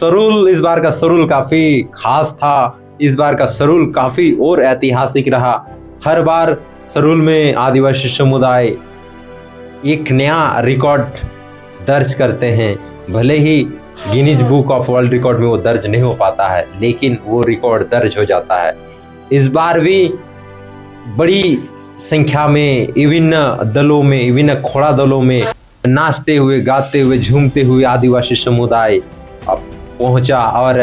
सरूल, इस बार का सरूल काफी खास था। इस बार का सरूल काफी और ऐतिहासिक रहा। हर बार सरूल में आदिवासी समुदाय एक नया रिकॉर्ड दर्ज करते हैं। भले ही Guinness book of world record में वो दर्ज नहीं हो पाता है, लेकिन वो रिकॉर्ड दर्ज हो जाता है। इस बार भी बड़ी संख्या में विभिन्न दलों में, विभिन्न खोड़ा दलों में नाचते हुए, गाते हुए, झूमते हुए आदिवासी समुदाय पहुंचा और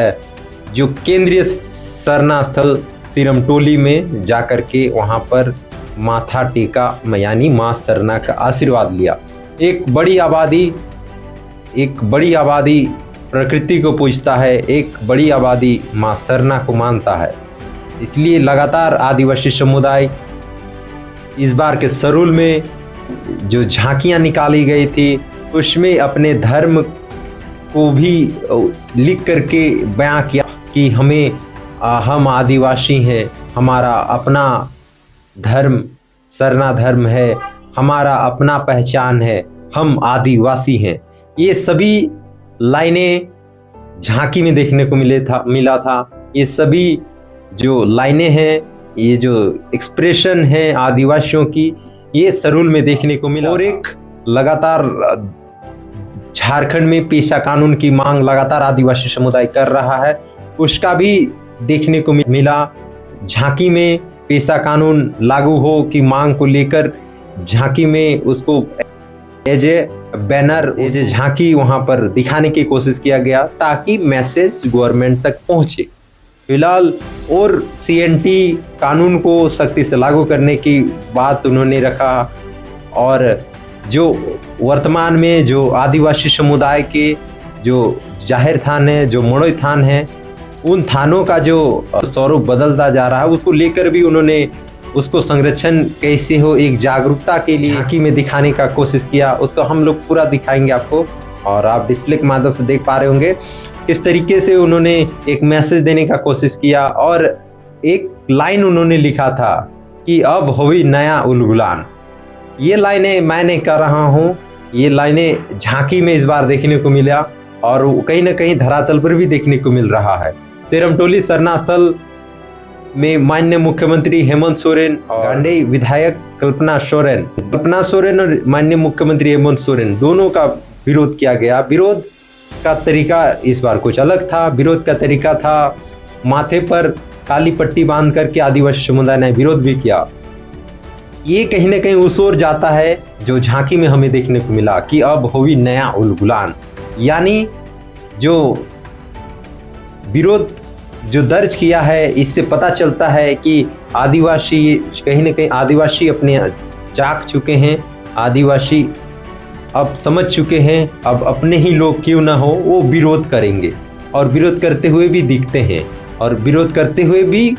जो केंद्रीय सरना स्थल सिरमटोली में जाकर के वहां पर माथा टेका, यानी मां सरना का आशीर्वाद लिया। एक बड़ी आबादी प्रकृति को पूजता है, एक बड़ी आबादी मां सरना को मानता है। इसलिए लगातार आदिवासी समुदाय इस बार के सरूल में जो झांकियां निकाली गई थी उसमें अपने धर्म को भी लिख करके बयां किया कि हम आदिवासी हैं, हमारा अपना धर्म सरना धर्म है, हमारा अपना पहचान है, हम आदिवासी हैं। ये सभी लाइनें झांकी में देखने को मिला था। ये सभी जो लाइनें हैं, ये जो एक्सप्रेशन है आदिवासियों की, ये सरूल में देखने को मिला। और एक लगातार झारखंड में पेशा कानून की मांग लगातार आदिवासी समुदाय कर रहा है, उसका भी देखने को मिला। झांकी में पेशा कानून लागू हो की मांग को लेकर झांकी में उसको as a banner, as a झांकी वहां पर दिखाने की कोशिश किया गया ताकि मैसेज गवर्नमेंट तक पहुंचे। फिलहाल और सीएनटी कानून को सख्ती से लागू करने की बात उन्होंने रखा और जो वर्तमान में जो आदिवासी समुदाय के जो जाहिर थान है, जो मड़ोई थान है, उन थानों का जो स्वरूप बदलता जा रहा है उसको लेकर भी उन्होंने उसको संरक्षण कैसे हो एक जागरूकता के लिए झांकी में दिखाने का कोशिश किया। उसको हम लोग पूरा दिखाएंगे आपको और आप डिस्प्ले के माध्यम से देख पा रहे होंगे किस तरीके से उन्होंने एक मैसेज देने का कोशिश किया। और एक लाइन उन्होंने लिखा था कि अब हुई नया उलगुलान। ये लाइनें मैं नहीं कर रहा हूँ, ये लाइनें झांकी में इस बार देखने को मिला और कहीं ना कहीं धरातल पर भी देखने को मिल रहा है। सिरमटोली सरना स्थल में माननीय मुख्यमंत्री हेमंत सोरेन और गांडेय विधायक कल्पना सोरेन और माननीय मुख्यमंत्री हेमंत सोरेन दोनों का विरोध किया गया। विरोध का तरीका इस बार कुछ अलग था। विरोध का तरीका था माथे पर काली पट्टी बांध करके आदिवासी समुदाय ने विरोध भी किया। ये कहीं ना कहीं उस ओर जाता है जो झांकी में हमें देखने को मिला कि अब हुई नया उलगुलान, यानी जो विरोध जो दर्ज किया है इससे पता चलता है कि आदिवासी कहीं ना कहीं आदिवासी अपने जाग चुके हैं, आदिवासी अब समझ चुके हैं अब अपने ही लोग क्यों ना हो वो विरोध करेंगे और विरोध करते हुए भी दिखते हैं और विरोध करते हुए भी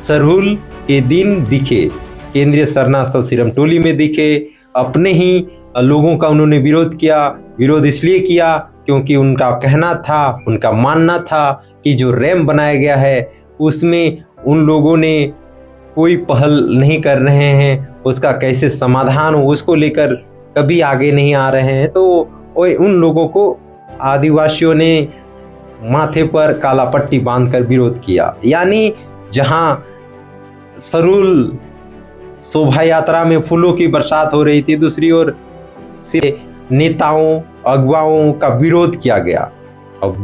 सरूल के दिन दिखे, केंद्रीय सरना स्थल सिरमटोली में दिखे। अपने ही लोगों का उन्होंने विरोध किया। विरोध इसलिए किया क्योंकि उनका कहना था, उनका मानना था कि जो रैंप बनाया गया है उसमें उन लोगों ने कोई पहल नहीं कर रहे हैं, उसका कैसे समाधान हो उसको लेकर कभी आगे नहीं आ रहे हैं। तो उन लोगों को आदिवासियों ने माथे पर काला पट्टी बांधकर विरोध किया। यानी जहां सरूल शोभा यात्रा में फूलों की बरसात हो रही थी, दूसरी ओर से नेताओं अगुवाओं का विरोध किया गया। और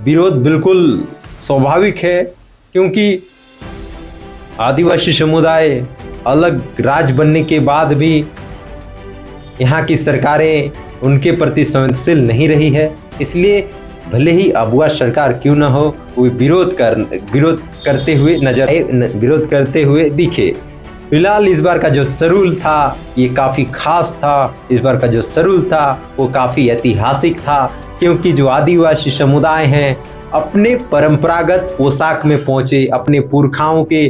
विरोध बिल्कुल स्वाभाविक है क्योंकि आदिवासी समुदाय अलग राज्य बनने के बाद भी यहाँ की सरकारें उनके प्रति संवेदनशील नहीं रही है। इसलिए भले ही अगुआ सरकार क्यों न हो वो विरोध करते हुए दिखे। फिलहाल इस बार का जो सरूल था ये काफ़ी खास था। इस बार का जो सरूल था वो काफ़ी ऐतिहासिक था क्योंकि जो आदिवासी समुदाय हैं अपने परंपरागत पोशाक में पहुंचे, अपने पुरखाओं के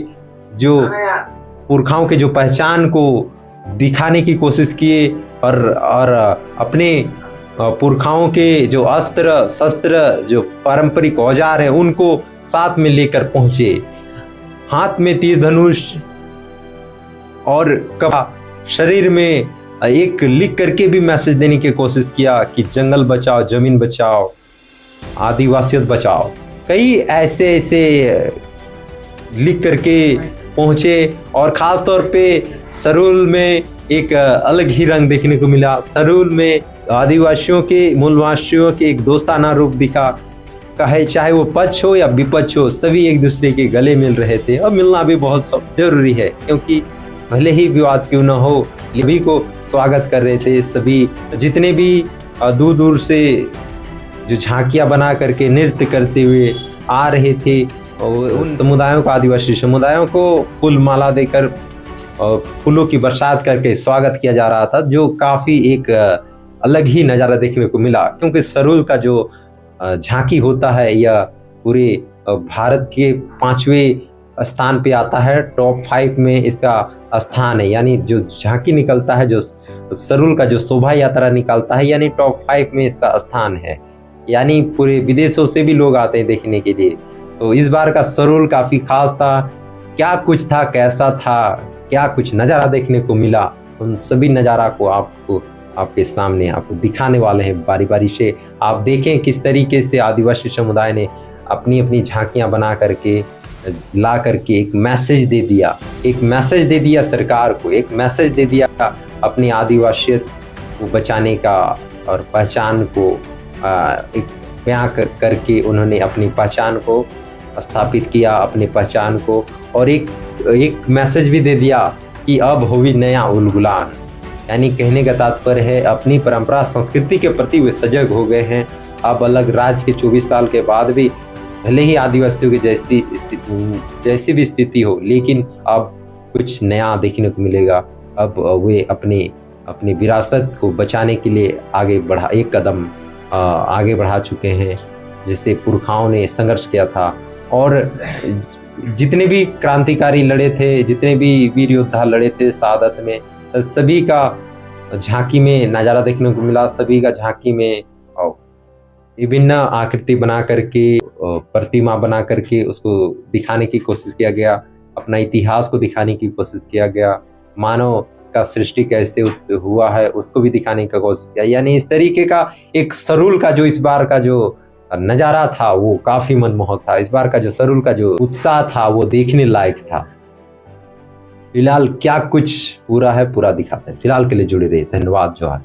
जो पहचान को दिखाने की कोशिश किए और अपने पुरखाओं के जो अस्त्र शस्त्र जो पारंपरिक औजार हैं उनको साथ में लेकर पहुंचे। हाथ में तीर धनुष और शरीर में एक लिख करके भी मैसेज देने की कोशिश किया कि जंगल बचाओ, जमीन बचाओ, आदिवासियत बचाओ, कई ऐसे ऐसे लिख करके पहुंचे। और ख़ास तौर पे सरूल में एक अलग ही रंग देखने को मिला। सरूल में आदिवासियों के, मूलवासियों के एक दोस्ताना रूप दिखा। कहे चाहे वो पक्ष हो या विपक्ष हो, सभी एक दूसरे के गले मिल रहे थे। और मिलना भी बहुत जरूरी है, क्योंकि भले ही विवाद क्यों न हो, सभी को स्वागत कर रहे थे। सभी जितने भी दूर दूर से जो झांकियां बना करके नृत्य करते हुए आ रहे थे, और उन समुदायों को, आदिवासी समुदायों को फूल माला देकर और फूलों की बरसात करके स्वागत किया जा रहा था, जो काफ़ी एक अलग ही नज़ारा देखने को मिला। क्योंकि सरूल का जो झांकी होता है, यह पूरे भारत के 5वें स्थान पे आता है, टॉप 5 में इसका स्थान है। यानी जो झांकी निकलता है, जो सरूल का जो शोभा यात्रा निकलता है, यानी टॉप 5 में इसका स्थान है। यानी पूरे विदेशों से भी लोग आते हैं देखने के लिए। तो इस बार का सरूल काफ़ी खास था। क्या कुछ था, कैसा था, क्या कुछ नज़ारा देखने को मिला, उन सभी नज़ारा को आपके सामने आपको दिखाने वाले हैं बारी बारी से। आप देखें किस तरीके से आदिवासी समुदाय ने अपनी अपनी झांकियां बना करके ला करके एक मैसेज दे दिया, एक मैसेज दे दिया सरकार को, एक मैसेज दे दिया अपनी आदिवासियत को बचाने का, और पहचान को एक बयां करके उन्होंने अपनी पहचान को स्थापित किया, अपनी पहचान को। और एक मैसेज भी दे दिया कि अब होगी नया उलगुलान। यानी कहने का तात्पर्य है, अपनी परंपरा संस्कृति के प्रति वे सजग हो गए हैं। अब अलग राज्य के 24 साल के बाद भी भले ही आदिवासियों की जैसी भी स्थिति हो, लेकिन अब कुछ नया देखने को मिलेगा। अब वे अपनी विरासत को बचाने के लिए एक कदम आगे बढ़ा चुके हैं, जिससे पुरखाओं ने संघर्ष किया था। और जितने भी क्रांतिकारी लड़े थे, जितने भी वीर योद्धा लड़े थे शहादत में, सभी का झांकी में नज़ारा देखने को मिला। सभी का झांकी में विभिन्न आकृति बना करके, प्रतिमा बना करके उसको दिखाने की कोशिश किया गया, अपना इतिहास को दिखाने की कोशिश किया गया, मानव का सृष्टि कैसे हुआ है उसको भी दिखाने का कोशिश किया। यानी इस तरीके का एक सरूल का जो इस बार का जो नज़ारा था, वो काफ़ी मनमोहक था। इस बार का जो सरूल का जो उत्साह था, वो देखने लायक था। फिलहाल क्या कुछ पूरा है, पूरा दिखाते हैं। फिलहाल के लिए जुड़े रहिए। धन्यवाद। जोहार।